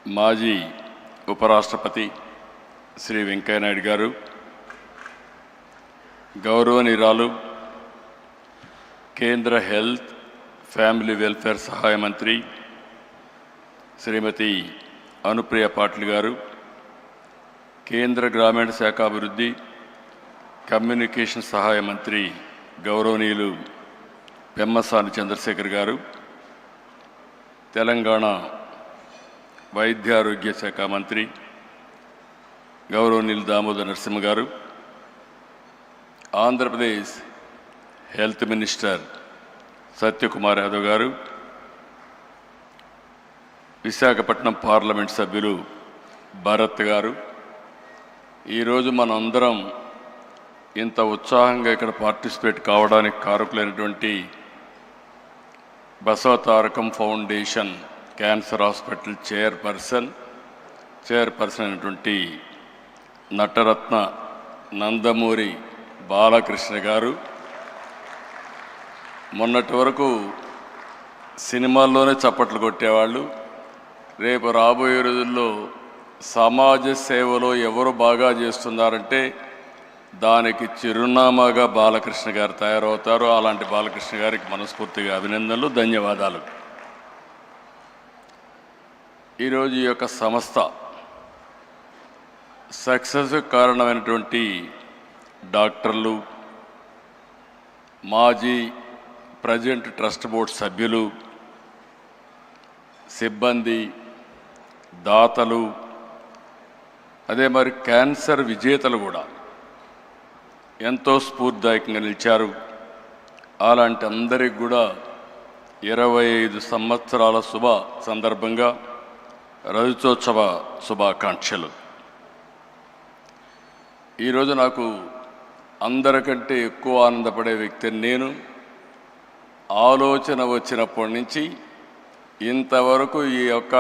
మాజీ ఉపరాష్ట్రపతి శ్రీ వెంకయ్య నాయుడు గారు, గౌరవనీయురాలు కేంద్ర హెల్త్ ఫ్యామిలీ వెల్ఫేర్ సహాయ మంత్రి శ్రీమతి అనుప్రియ పాటిల్ గారు, కేంద్ర గ్రామీణ శాఖాభివృద్ధి కమ్యూనికేషన్ సహాయ మంత్రి గౌరవనీయులు పెమ్మసాని చంద్రశేఖర్ గారు, తెలంగాణ వైద్యారోగ్య శాఖ మంత్రి గౌరవనీయులు దామోదర్ నరసింహ గారు, ఆంధ్రప్రదేశ్ హెల్త్ మినిస్టర్ సత్యకుమార్ యాదవ్ గారు, విశాఖపట్నం పార్లమెంట్ సభ్యులు భరత్ గారు, ఈరోజు మనందరం ఇంత ఉత్సాహంగా ఇక్కడ పార్టిసిపేట్ కావడానికి కారకులైనటువంటి Basavatarakam foundation cancer hospital chairperson అయినటువంటి నటరత్న నందమూరి బాలకృష్ణ గారు, మొన్నటి వరకు సినిమాల్లోనే చప్పట్లు కొట్టేవాళ్ళు, రేపు రాబోయే రోజుల్లో సమాజ సేవలో ఎవరు బాగా చేస్తున్నారంటే దానికి చిరునామాగా బాలకృష్ణ గారు తయారవుతారు. అలాంటి బాలకృష్ణ గారికి మనస్ఫూర్తిగా అభినందనలు, ధన్యవాదాలు. ఈరోజు ఈ యొక్క సంస్థ సక్సెస్ కారణమైనటువంటి డాక్టర్లు, మాజీ ప్రజెంట్ ట్రస్ట్ బోర్డు సభ్యులు, సిబ్బంది, దాతలు, అదే మరి క్యాన్సర్ విజేతలు కూడా ఎంతో స్ఫూర్తిదాయకంగా నిలిచారు. అలాంటి అందరికి కూడా 25 సంవత్సరాల శుభ సందర్భంగా రజతోత్సవ శుభాకాంక్షలు. ఈరోజు నాకు అందరికంటే ఎక్కువ ఆనందపడే వ్యక్తిని నేను. ఆలోచన వచ్చినప్పటి నుంచి ఇంతవరకు ఈ యొక్క